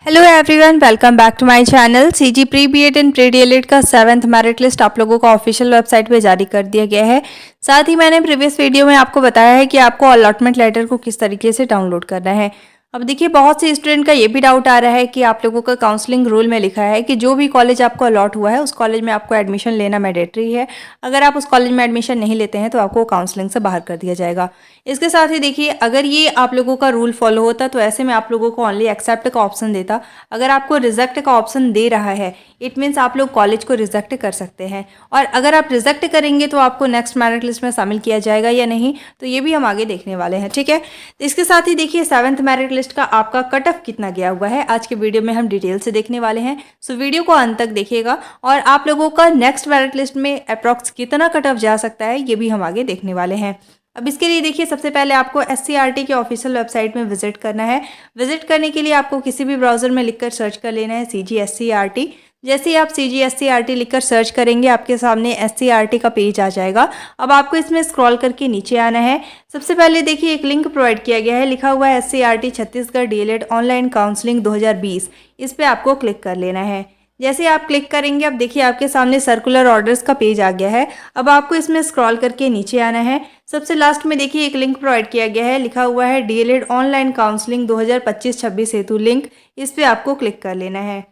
Hello everyone, welcome back to my channel. CG pre BEd and pre DElEd का 7th merit list आप लोगों को official website पे जारी कर दिया गया है। साथ ही मैंने प्रीवियस वीडियो में आपको बताया है कि आपको अलॉटमेंट लेटर को किस तरीके से डाउनलोड करना है। अब देखिए, बहुत से स्टूडेंट का ये भी डाउट आ रहा है कि आप लोगों का काउंसलिंग रूल में लिखा है कि जो भी कॉलेज आपको अलॉट हुआ है उस कॉलेज में आपको एडमिशन लेना मैंडेटरी है। अगर आप उस कॉलेज में एडमिशन नहीं लेते हैं तो आपको काउंसलिंग से बाहर कर दिया जाएगा। इसके साथ ही देखिए, अगर ये आप लोगों का रूल फॉलो होता तो ऐसे में आप लोगों को ओनली एक्सेप्ट का ऑप्शन देता। अगर आपको रिजेक्ट का ऑप्शन दे रहा है, इट मीन्स आप लोग कॉलेज को रिजेक्ट कर सकते हैं। और अगर आप रिजेक्ट करेंगे तो आपको नेक्स्ट मेरिट लिस्ट में शामिल किया जाएगा या नहीं, तो ये भी हम आगे देखने वाले हैं। ठीक है, तो इसके साथ ही देखिए, 7th मेरिट लिस्ट का आपका कट ऑफ कितना गया हुआ है आज के वीडियो में हम डिटेल से देखने वाले हैं। सो वीडियो को अंत तक देखिएगा और आप लोगों का नेक्स्ट मेरिट लिस्ट में अप्रॉक्स कितना कट ऑफ जा सकता है ये भी हम आगे देखने वाले हैं। अब इसके लिए देखिए, सबसे पहले आपको SCERT के ऑफिशियल वेबसाइट में विजिट करना है। विजिट करने के लिए आपको किसी भी ब्राउजर में लिखकर सर्च कर लेना है CG SCERT। जैसे ही आप CG SCERT लिखकर सर्च करेंगे, आपके सामने SCERT का पेज आ जाएगा। अब आपको इसमें स्क्रॉल करके नीचे आना है। सबसे पहले देखिए, एक लिंक प्रोवाइड किया गया है, लिखा हुआ है SCERT Chhattisgarh DElEd online counselling 2020। इस पर आपको क्लिक कर लेना है। जैसे आप क्लिक करेंगे, अब देखिए आपके सामने सर्कुलर ऑर्डर्स का पेज आ गया है। अब आपको इसमें स्क्रॉल करके नीचे आना है। सबसे लास्ट में देखिए एक लिंक प्रोवाइड किया गया है, लिखा हुआ है डीएलएड ऑनलाइन काउंसलिंग 2025-26 हेतु लिंक। इस पर आपको क्लिक कर लेना है।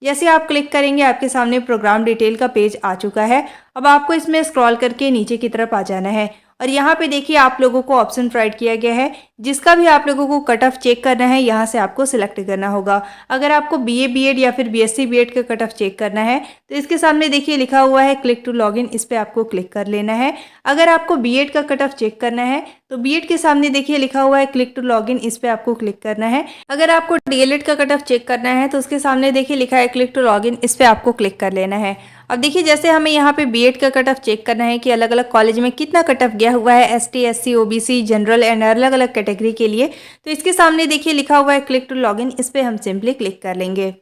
जैसे आप क्लिक करेंगे, आपके सामने प्रोग्राम डिटेल का पेज आ चुका है। अब आपको इसमें स्क्रॉल करके नीचे की तरफ आ जाना है और यहाँ पे देखिए आप लोगों को ऑप्शन प्रोवाइड किया गया है, जिसका भी आप लोगों को कट ऑफ चेक करना है यहाँ से आपको सिलेक्ट करना होगा। अगर आपको BA BEd या फिर BSc BEd का कट ऑफ चेक करना है तो इसके सामने देखिए लिखा हुआ है क्लिक टू लॉगिन। इस पर आपको क्लिक कर लेना है। अगर आपको BEd का कट ऑफ चेक करना है तो BEd के सामने देखिए लिखा हुआ है क्लिक टू लॉगिन। इस पर आपको क्लिक करना है। अगर आपको DLED का कट ऑफ चेक करना है तो उसके सामने देखिए लिखा है क्लिक टू लॉगिन। इस पर आपको क्लिक कर लेना है। अब देखिए, जैसे हमें यहाँ पे BEd का कट ऑफ चेक करना है कि अलग अलग कॉलेज में कितना कट ऑफ गया हुआ है ST SC OBC general and अलग अलग कैटेगरी के लिए, तो इसके सामने देखिए लिखा हुआ है क्लिक टू लॉगिन। इस पर हम सिंपली क्लिक कर लेंगे।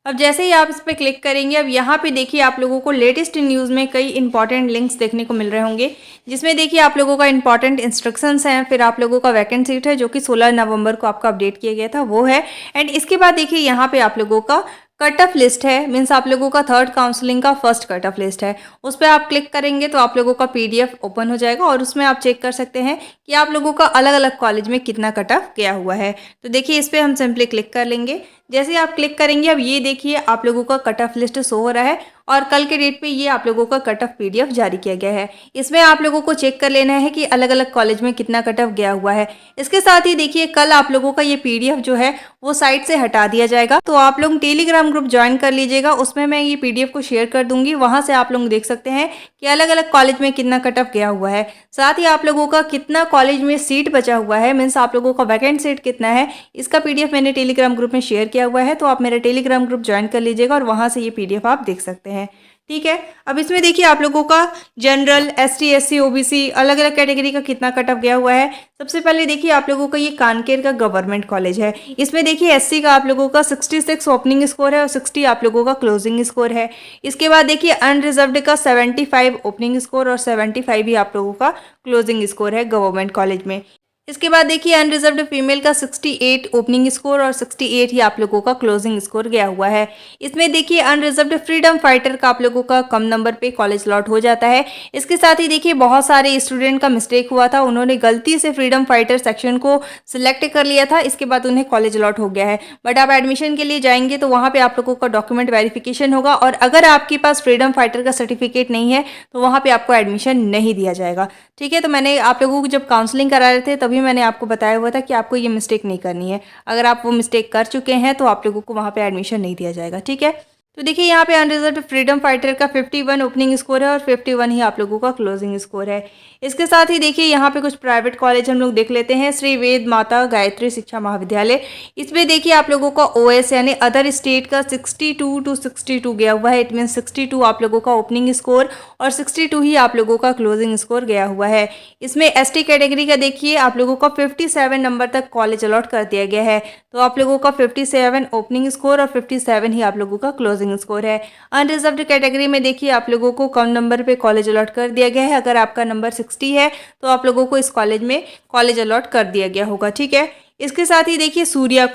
अब जैसे ही आप इस पर क्लिक करेंगे, अब यहाँ पे देखिए आप लोगों को लेटेस्ट न्यूज़ में कई इंपॉर्टेंट लिंक्स देखने को मिल रहे होंगे, जिसमें देखिए आप लोगों का इंपॉर्टेंट इंस्ट्रक्शंस हैं, फिर आप लोगों का वैकेंट सीट है जो कि 16 नवंबर को आपका अपडेट किया गया था, वो है। एंड इसके बाद देखिए यहाँ पे आप लोगों का कट ऑफ लिस्ट है, मीन्स आप लोगों का थर्ड काउंसलिंग का फर्स्ट कट ऑफ लिस्ट है। उस पर आप क्लिक करेंगे तो आप लोगों का PDF ओपन हो जाएगा और उसमें आप चेक कर सकते हैं कि आप लोगों का अलग अलग कॉलेज में कितना कट ऑफ गया हुआ है। तो देखिए इस पर हम सिंपली क्लिक कर लेंगे। जैसे आप क्लिक करेंगे, अब ये देखिए आप लोगों का कट ऑफ लिस्ट शो हो रहा है और कल के डेट पे ये आप लोगों का कट ऑफ PDF जारी किया गया है। इसमें आप लोगों को चेक कर लेना है कि अलग अलग कॉलेज में कितना कट ऑफ गया हुआ है। इसके साथ ही देखिए, कल आप लोगों का ये PDF जो है वो साइट से हटा दिया जाएगा, तो आप लोग टेलीग्राम ग्रुप ज्वाइन कर लीजिएगा। उसमें मैं ये PDF को शेयर कर दूंगी, वहां से आप लोग देख सकते हैं कि अलग अलग कॉलेज में कितना कट ऑफ गया हुआ है। साथ ही आप लोगों का कितना कॉलेज में सीट बचा हुआ है, मीन्स आप लोगों का वैकेंट सीट कितना है, इसका PDF मैंने टेलीग्राम ग्रुप में शेयर किया हुआ है। तो आप मेरा टेलीग्राम ग्रुप ज्वाइन कर लीजिएगा और वहां से ये PDF आप देख सकते हैं। ठीक है, अब इसमें देखिए आप लोगों का जनरल ST SC OBC अलग अलग कैटेगरी का कितना कट ऑफ गया हुआ है। सबसे पहले देखिए आप लोगों का ये कानकेर का गवर्नमेंट कॉलेज है। इसमें देखिए SC का आप लोगों का 66 ओपनिंग स्कोर है और 60 आप लोगों का क्लोजिंग स्कोर है। इसके बाद देखिए अनरिजर्व्ड का 75 ओपनिंग स्कोर और 75 ही आप लोगों का क्लोजिंग स्कोर है गवर्नमेंट कॉलेज में। इसके बाद देखिए अनरिजर्व्ड फीमेल का 68 ओपनिंग स्कोर और 68 ही आप लोगों का क्लोजिंग स्कोर गया हुआ है। इसमें देखिए अनरिजर्व्ड फ्रीडम फाइटर का आप लोगों का कम नंबर पे कॉलेज लॉट हो जाता है। इसके साथ ही देखिए बहुत सारे स्टूडेंट का मिस्टेक हुआ था, उन्होंने गलती से फ्रीडम फाइटर सेक्शन को सिलेक्ट कर लिया था, इसके बाद उन्हें कॉलेज लॉट हो गया है। बट आप एडमिशन के लिए जाएंगे तो वहाँ पे आप लोगों का डॉक्यूमेंट वेरिफिकेशन होगा और अगर आपके पास फ्रीडम फाइटर का सर्टिफिकेट नहीं है तो वहाँ पे आपको एडमिशन नहीं दिया जाएगा। ठीक है, तो मैंने आप लोगों को जब काउंसलिंग करा रहे थे तभी मैंने आपको बताया हुआ था कि आपको ये मिस्टेक नहीं करनी है। अगर आप वो मिस्टेक कर चुके हैं तो आप लोगों को वहाँ पे एडमिशन नहीं दिया जाएगा। ठीक है, तो देखिए यहाँ पे अनरिजर्व्ड फ्रीडम फाइटर का 51 ओपनिंग स्कोर है और 51 ही आप लोगों का क्लोजिंग स्कोर है। इसके साथ ही देखिए यहाँ पे कुछ प्राइवेट कॉलेज हम लोग देख लेते हैं। श्री वेद माता गायत्री शिक्षा महाविद्यालय, इसमें देखिए आप लोगों का OS यानी अदर स्टेट का 62 to 62 गया हुआ है। इट मीन 62 आप लोगों का ओपनिंग स्कोर और 62 ही आप लोगों का क्लोजिंग स्कोर गया हुआ है। इसमें ST कैटेगरी का देखिए आप लोगों का 57 नंबर तक कॉलेज अलॉट कर दिया गया है, तो आप लोगों का 57 ओपनिंग स्कोर और 57 ही आप लोगों का क्लोजिंग स्कोर है। अनरिजर्व्ड कैटेगरी में देखिए आप लोगों को कम नंबर पे कॉलेज अलॉट कर दिया गया है। अगर आपका नंबर 60 है तो आप लोगों को इस कॉलेज में कॉलेज अलॉट कर दिया गया होगा। ठीक है, इसके साथ ही देखिए सूर्या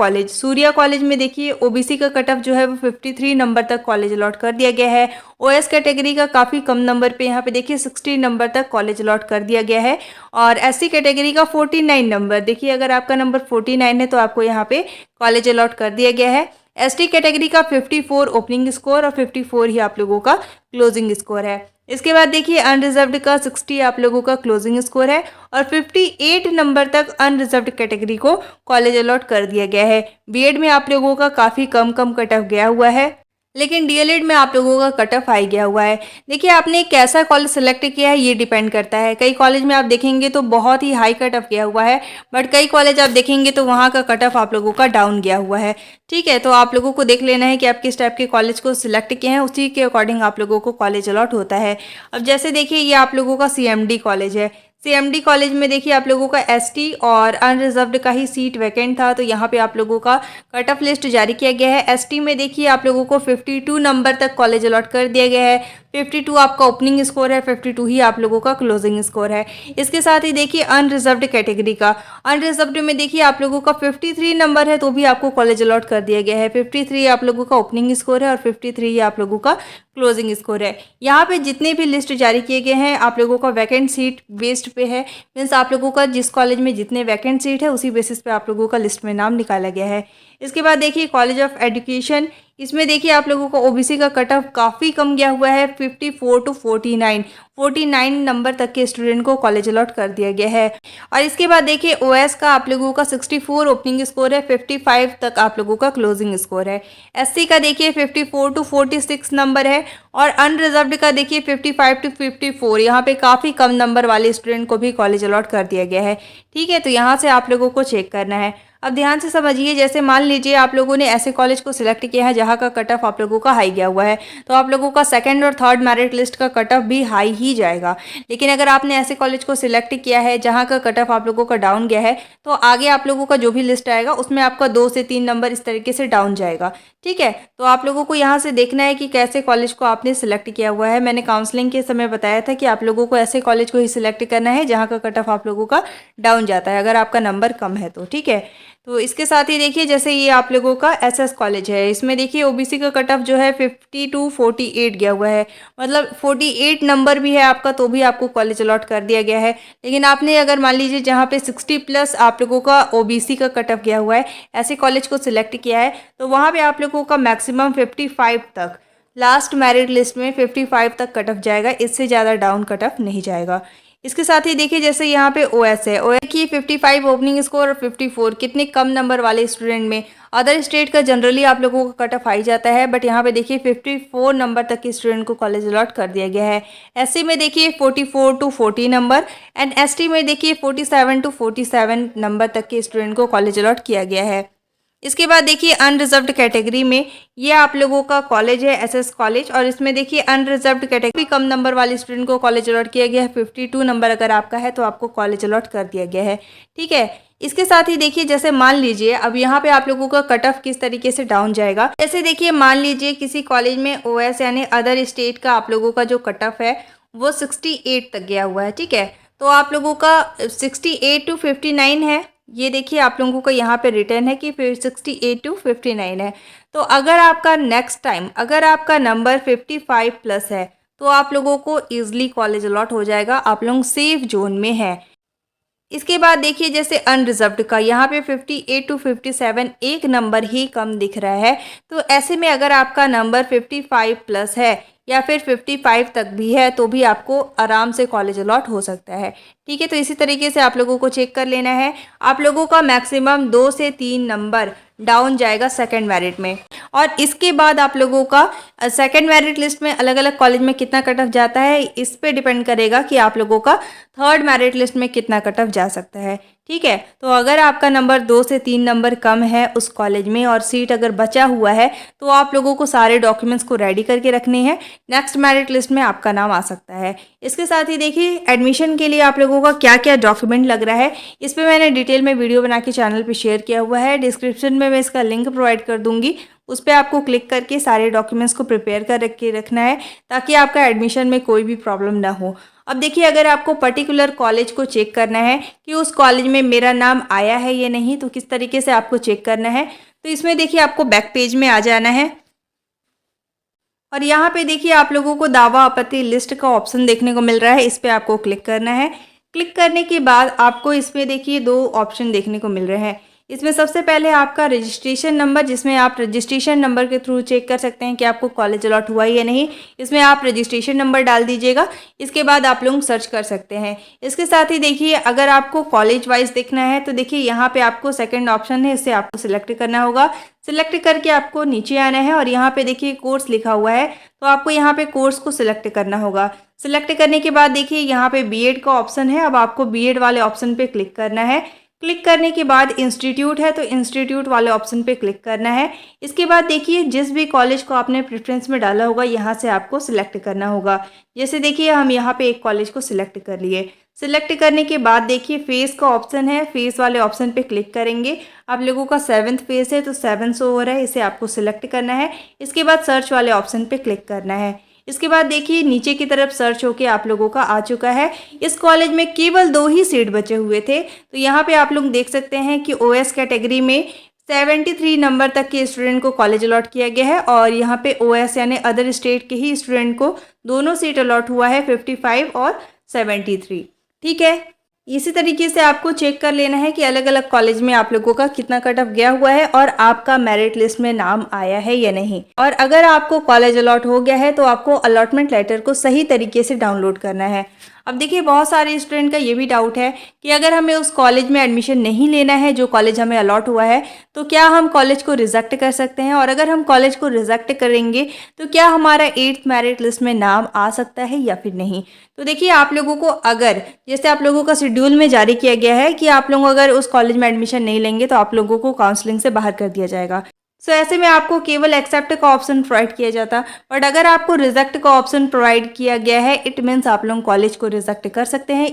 कॉलेज में देखिए ओबीसी का कट ऑफ जो है वो 53 नंबर तक कॉलेज अलॉट कर दिया गया है। ओएस कैटेगरी का काफ़ी कम नंबर पे यहाँ पे देखिए 60 नंबर तक कॉलेज अलॉट कर दिया गया है। और एससी कैटेगरी का 49 नंबर, देखिए अगर आपका नंबर 49 है तो आपको यहाँ पे कॉलेज अलॉट कर दिया गया है। एसटी कैटेगरी का 54 ओपनिंग स्कोर और 54 ही आप लोगों का क्लोजिंग स्कोर है। इसके बाद देखिए अनरिजर्व्ड का 60 आप लोगों का क्लोजिंग स्कोर है और 58 नंबर तक अनरिजर्व्ड कैटेगरी को कॉलेज अलॉट कर दिया गया है। बीएड में आप लोगों का काफ़ी कम कट ऑफ गया हुआ है, लेकिन डीएलएड में आप लोगों का कट ऑफ हाई गया हुआ है। देखिए आपने कैसा कॉलेज सेलेक्ट किया है ये डिपेंड करता है। कई कॉलेज में आप देखेंगे तो बहुत ही हाई कट ऑफ गया हुआ है, बट कई कॉलेज आप देखेंगे तो वहाँ का कट ऑफ आप लोगों का डाउन गया हुआ है। ठीक है, तो आप लोगों को देख लेना है कि आप किस टाइप के कॉलेज को सिलेक्ट किए हैं, उसी के अकॉर्डिंग आप लोगों को कॉलेज अलॉट होता है। अब जैसे देखिए ये आप लोगों का सीएमडी कॉलेज है। सीएमडी कॉलेज में देखिए आप लोगों का एसटी और अनरिजर्व्ड का ही सीट वैकेंट था, तो यहाँ पे आप लोगों का कट ऑफ लिस्ट जारी किया गया है। एसटी में देखिए आप लोगों को 52 नंबर तक कॉलेज अलॉट कर दिया गया है। 52 आपका ओपनिंग स्कोर है, 52 ही आप लोगों का क्लोजिंग स्कोर है। इसके साथ ही देखिए अनरिजर्व्ड कैटेगरी का, अनरिजर्व्ड में देखिए आप लोगों का 53 नंबर है तो भी आपको कॉलेज अलॉट कर दिया गया है। 53 आप लोगों का ओपनिंग स्कोर है और 53 ही आप लोगों का क्लोजिंग स्कोर है। यहाँ पे जितने भी लिस्ट जारी किए गए हैं आप लोगों का वैकेंट सीट बेस्ड पे है, मीन्स आप लोगों का जिस कॉलेज में जितने वैकेंट सीट है उसी बेसिस पे आप लोगों का लिस्ट में नाम निकाला गया है। इसके बाद देखिए कॉलेज ऑफ एजुकेशन, इसमें देखिए आप लोगों को ओबीसी का कट ऑफ काफ़ी कम गया हुआ है, 54 टू 49 नंबर तक के स्टूडेंट को कॉलेज अलॉट कर दिया गया है। और इसके बाद देखिए ओएस का आप लोगों का 64 ओपनिंग स्कोर है, 55 तक आप लोगों का क्लोजिंग स्कोर है। एससी का देखिए 54 टू 46 नंबर है और अनरिजर्व्ड का देखिए 55 टू 54, यहाँ पे काफ़ी कम नंबर वाले स्टूडेंट को भी कॉलेज अलॉट कर दिया गया है। ठीक है, तो यहाँ से आप लोगों को चेक करना है। अब ध्यान से समझिए, जैसे मान लीजिए आप लोगों ने ऐसे कॉलेज को सिलेक्ट किया है जहाँ का कट ऑफ आप लोगों का हाई गया हुआ है, तो आप लोगों का सेकंड और थर्ड मेरिट लिस्ट का कट ऑफ भी हाई ही जाएगा। लेकिन अगर आपने ऐसे कॉलेज को सिलेक्ट किया है जहाँ का कट ऑफ आप लोगों का डाउन गया है, तो आगे आप लोगों का जो भी लिस्ट आएगा उसमें आपका 2 से 3 नंबर इस तरीके से डाउन जाएगा। ठीक है, तो आप लोगों को यहाँ से देखना है कि कैसे कॉलेज को आपने सिलेक्ट किया हुआ है। मैंने काउंसलिंग के समय बताया था कि आप लोगों को ऐसे कॉलेज को ही सिलेक्ट करना है जहाँ का कट ऑफ आप लोगों का डाउन जाता है, अगर आपका नंबर कम है तो। ठीक है, तो इसके साथ ही देखिए जैसे ये आप लोगों का एसएस कॉलेज है, इसमें देखिए ओबीसी का कट ऑफ जो है 50 टू 48 गया हुआ है, मतलब 48 नंबर भी है आपका तो भी आपको कॉलेज अलॉट कर दिया गया है। लेकिन आपने अगर मान लीजिए जहाँ पे 60 प्लस आप लोगों का ओबीसी का कट ऑफ गया हुआ है, ऐसे कॉलेज को सिलेक्ट किया है, तो वहाँ पे आप लोगों का मैक्सिमम 55 तक, लास्ट मेरिट लिस्ट में 55 तक कट ऑफ जाएगा, इससे ज़्यादा डाउन कट ऑफ नहीं जाएगा। इसके साथ ही देखिए जैसे यहाँ पे ओएस है, ओएस की 55 ओपनिंग स्कोर और 54 कितने कम नंबर वाले स्टूडेंट में। अदर स्टेट का जनरली आप लोगों का कट ऑफ आई जाता है, बट यहाँ पे देखिए 54 नंबर तक के स्टूडेंट को कॉलेज अलॉट कर दिया गया है। एससी में देखिए 44 टू 40 नंबर एंड एसटी में देखिए 47 टू 47 नंबर तक के स्टूडेंट को कॉलेज अलॉट किया गया है। इसके बाद देखिए अनरिजर्व्ड कैटेगरी में ये आप लोगों का कॉलेज है एसएस कॉलेज, और इसमें देखिए अनरिजर्व्ड कैटेगरी कम नंबर वाले स्टूडेंट को कॉलेज अलॉट किया गया है। 52 नंबर अगर आपका है तो आपको कॉलेज अलॉट कर दिया गया है। ठीक है, इसके साथ ही देखिए जैसे मान लीजिए अब यहाँ पे आप लोगों का कट ऑफ किस तरीके से डाउन जाएगा। जैसे देखिए मान लीजिए किसी कॉलेज में ओएस यानी अदर स्टेट का आप लोगों का जो कट ऑफ है वो 68 तक गया हुआ है। ठीक है, तो आप लोगों का 68 टू 59 है, ये देखिए आप लोगों को यहाँ पे रिटर्न है कि 68 टू 59 है। तो अगर आपका नेक्स्ट टाइम अगर आपका नंबर 55 प्लस है तो आप लोगों को ईजिली कॉलेज अलॉट हो जाएगा, आप लोग सेफ जोन में हैं। इसके बाद देखिए जैसे अनरिजर्व्ड का यहाँ पे 58 टू 57 एक नंबर ही कम दिख रहा है, तो ऐसे में अगर आपका नंबर 55 प्लस है या फिर 55 तक भी है तो भी आपको आराम से कॉलेज अलॉट हो सकता है। ठीक है, तो इसी तरीके से आप लोगों को चेक कर लेना है। आप लोगों का मैक्सिमम 2 से 3 नंबर डाउन जाएगा सेकंड मेरिट में, और इसके बाद आप लोगों का सेकंड मेरिट लिस्ट में अलग अलग कॉलेज में कितना कट ऑफ जाता है इस पे डिपेंड करेगा कि आप लोगों का थर्ड मेरिट लिस्ट में कितना कट ऑफ जा सकता है। ठीक है, तो अगर आपका नंबर 2 से 3 नंबर कम है उस कॉलेज में और सीट अगर बचा हुआ है तो आप लोगों को सारे डॉक्यूमेंट्स को रेडी करके रखने हैं, नेक्स्ट मेरिट लिस्ट में आपका नाम आ सकता है। इसके साथ ही देखिए एडमिशन के लिए आप लोगों का क्या क्या डॉक्यूमेंट लग रहा है इस पर मैंने डिटेल में वीडियो बना के चैनल पर शेयर किया हुआ है। डिस्क्रिप्शन में मैं इसका लिंक प्रोवाइड कर दूंगी, उस पर आपको क्लिक करके सारे डॉक्यूमेंट्स को प्रिपेयर कर के रखना है ताकि आपका एडमिशन में कोई भी प्रॉब्लम ना हो। अब देखिए, अगर आपको पर्टिकुलर कॉलेज को चेक करना है कि उस कॉलेज में मेरा नाम आया है या नहीं, तो किस तरीके से आपको चेक करना है, तो इसमें देखिए आपको बैक पेज में आ जाना है और यहाँ पे देखिए आप लोगों को दावा आपत्ति लिस्ट का ऑप्शन देखने को मिल रहा है। इस पर आपको क्लिक करना है। क्लिक करने के बाद आपको इसमें देखिए 2 ऑप्शन देखने को मिल रहे हैं। इसमें सबसे पहले आपका रजिस्ट्रेशन नंबर, जिसमें आप रजिस्ट्रेशन नंबर के थ्रू चेक कर सकते हैं कि आपको कॉलेज अलॉट हुआ है या नहीं। इसमें आप रजिस्ट्रेशन नंबर डाल दीजिएगा। इसके बाद आप लोग सर्च कर सकते हैं। इसके साथ ही देखिए, अगर आपको कॉलेज वाइज देखना है तो देखिए यहाँ पे आपको सेकंड ऑप्शन है, इसे आपको सिलेक्ट करना होगा। सिलेक्ट करके आपको नीचे आना है और यहाँ पे देखिए कोर्स लिखा हुआ है, तो आपको यहाँ पे कोर्स को सिलेक्ट करना होगा। सिलेक्ट करने के बाद देखिए यहाँ पे बीएड का ऑप्शन है। अब आपको बीएड वाले ऑप्शन पे क्लिक करना है। क्लिक करने के बाद इंस्टीट्यूट है तो इंस्टीट्यूट वाले ऑप्शन पे क्लिक करना है। इसके बाद देखिए जिस भी कॉलेज को आपने प्रेफरेंस में डाला होगा यहाँ से आपको सिलेक्ट करना होगा। जैसे देखिए हम यहाँ पे एक कॉलेज को सिलेक्ट कर लिए। सिलेक्ट करने के बाद देखिए फेस का ऑप्शन है, फेस वाले ऑप्शन पे क्लिक करेंगे। आप लोगों का 7th फेस है तो 7 शो हो रहा है, इसे आपको सिलेक्ट करना है। इसके बाद सर्च वाले ऑप्शन पे क्लिक करना है। इसके बाद देखिए नीचे की तरफ सर्च होके आप लोगों का आ चुका है। इस कॉलेज में केवल 2 ही सीट बचे हुए थे, तो यहाँ पे आप लोग देख सकते हैं कि ओएस कैटेगरी में 73 नंबर तक के स्टूडेंट को कॉलेज अलॉट किया गया है और यहाँ पे ओएस यानी अदर स्टेट के ही स्टूडेंट को दोनों सीट अलॉट हुआ है, 55 और 73। ठीक है, इसी तरीके से आपको चेक कर लेना है कि अलग अलग कॉलेज में आप लोगों का कितना कट ऑफ गया हुआ है और आपका मेरिट लिस्ट में नाम आया है या नहीं। और अगर आपको कॉलेज अलॉट हो गया है तो आपको अलॉटमेंट लेटर को सही तरीके से डाउनलोड करना है। अब देखिए बहुत सारे स्टूडेंट का ये भी डाउट है कि अगर हमें उस कॉलेज में एडमिशन नहीं लेना है जो कॉलेज हमें अलॉट हुआ है, तो क्या हम कॉलेज को रिजेक्ट कर सकते हैं, और अगर हम कॉलेज को रिजेक्ट करेंगे तो क्या हमारा 8th मेरिट लिस्ट में नाम आ सकता है या फिर नहीं। तो देखिए आप लोगों को अगर जैसे आप लोगों का शेड्यूल में जारी किया गया है कि आप लोग अगर उस कॉलेज में एडमिशन नहीं लेंगे तो आप लोगों को काउंसलिंग से बाहर कर दिया जाएगा। सो ऐसे में आपको केवल एक्सेप्ट का ऑप्शन प्रोवाइड किया जाता, बट अगर आपको रिजेक्ट का ऑप्शन प्रोवाइड किया गया है, इट मीन्स आप लोग कॉलेज को रिजेक्ट कर सकते हैं।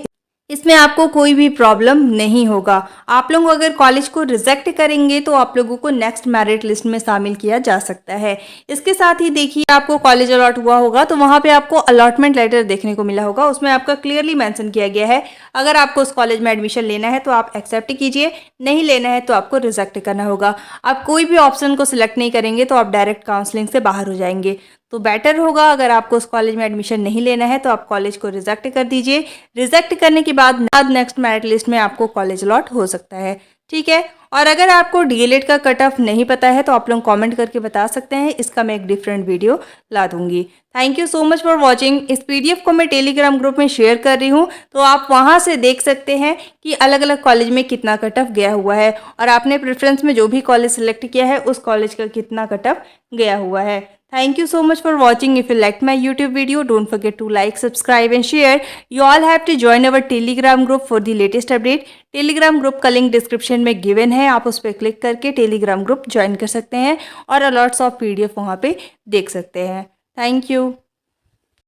इसमें आपको कोई भी प्रॉब्लम नहीं होगा। आप लोग अगर कॉलेज को रिजेक्ट करेंगे तो आप लोगों को नेक्स्ट मेरिट लिस्ट में शामिल किया जा सकता है। इसके साथ ही देखिए आपको कॉलेज अलॉट हुआ होगा तो वहाँ पे आपको अलॉटमेंट लेटर देखने को मिला होगा। उसमें आपका क्लियरली मेंशन किया गया है अगर आपको उस कॉलेज में एडमिशन लेना है तो आप एक्सेप्ट कीजिए, नहीं लेना है तो आपको रिजेक्ट करना होगा। आप कोई भी ऑप्शन को सिलेक्ट नहीं करेंगे तो आप डायरेक्ट काउंसलिंग से बाहर हो जाएंगे। तो बेटर होगा अगर आपको उस कॉलेज में एडमिशन नहीं लेना है तो आप कॉलेज को रिजेक्ट कर दीजिए। रिजेक्ट करने के बाद नेक्स्ट मेरिट लिस्ट में आपको कॉलेज अलॉट हो सकता है। ठीक है, और अगर आपको डीएलएड का कट ऑफ नहीं पता है तो आप लोग कमेंट करके बता सकते हैं, इसका मैं एक डिफरेंट वीडियो ला दूंगी। Thank you so much for watching. इस पीडीएफ को मैं टेलीग्राम ग्रुप में शेयर कर रही हूँ, तो आप वहाँ से देख सकते हैं कि अलग अलग कॉलेज में कितना कट ऑफ गया हुआ है और आपने प्रेफरेंस में जो भी कॉलेज सेलेक्ट किया है उस कॉलेज का कितना कट ऑफ गया हुआ है। Thank you so much for watching. If you liked my YouTube video, don't forget to like, subscribe and share. You all have to join our Telegram group for the latest update. Telegram group का link description में given है, आप उस पर click करके Telegram group join कर सकते हैं और अलॉट्स ऑफ PDF वहाँ पे देख सकते हैं। Thank you.